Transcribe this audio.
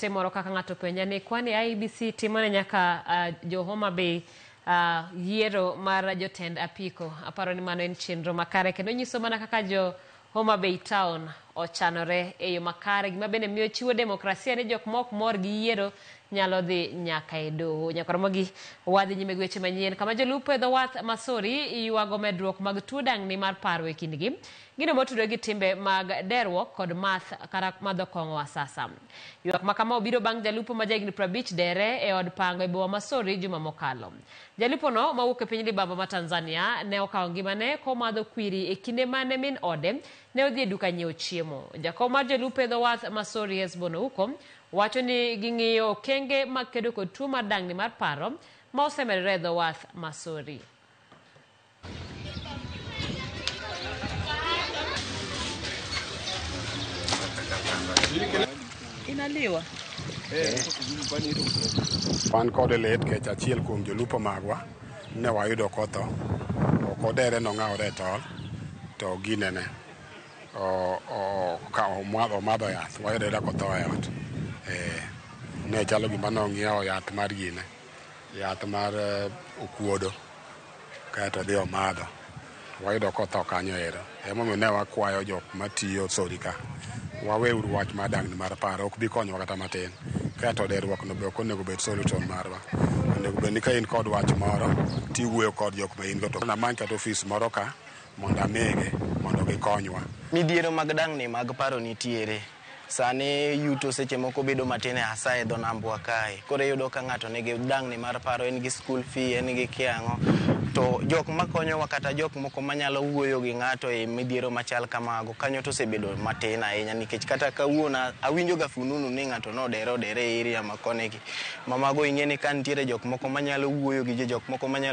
ote moro kaka ng'ato penja ni kwani IEBC timone nyaka jo Homa Bay yiero mar jotend apiko. Aparo ni mano en chenro makare kendo nyiso mana kaka jo Homa Bay Town ochanore e yo makare, gima bende miyo chiwo demokrasia ne jok mok mor gi yiero nyalo dhi nyaka e doho. Nyakoromo gi wadhi nyime gweche manyien kama jolupo e dho wath Masori yuago medruok mag tuo dang'ni mar paro e kindgi. Gino motudore gi timbe mag derruok kod math kata madho kong'o asasa. Ywak makama obiro bang' jalupo ma jahigni 50 dere e od pango e boma Masori juma mokalo. Jalupo no mawuok e piny libamba ma Tanzania ne okawo ngimane komadho kwiri e kinde mane min ode ne odhi e duka nyiewo chiemo. Jakom mar jolupo e dho wath Masori Hesbon Ouko wacho ni ging'iyo okenge mag kedo kod tuo mar dang'ni mar paro ma osemedore e dho wath Masori. Inaliwa wan kod lit kech achiel kuom jolupo magwa ne wayudo kotho okodere nong'awre e tol to ginene omadho yath wayudo kotho e ot. Ne chalo gima nong'iewo yath mar gine, yath mar okuodo kaeto dhi omadho, wayudo kotho kanyo ero. Emomiyo ne wakwayo jok matiyo Sori ka waweuru wach mar dang'ni mar paro, ok bi konyowa kata matin. Kaeto derruok no be ok onego bed solution marwa. Onego bed ni ka in kod wach moro tiwuoyo kod jok ma in go to namany kata ofis moro ka mondo amege mondo gikonywa. Midhiero mag dang'ni mag paro nitiere. Sani yuto seche moko bedo matin asa e dho nambwa kae. Koro yudo ka ng'ato nigi dang'ni mar paro, en gi school fee, en gi kiang'o. To jok makonyowa kata jok moko manyalo wuoyo gi ng'ato e midhiero machal kamago kanyo to sebedo matin ahinya, nikech kata kawuono awinjo ga fununu ni ng'ato nodere e area ma konegi. Mamago ing'e ni ka nitiere jok moko manyalo wuoyo gi jok moko manyalo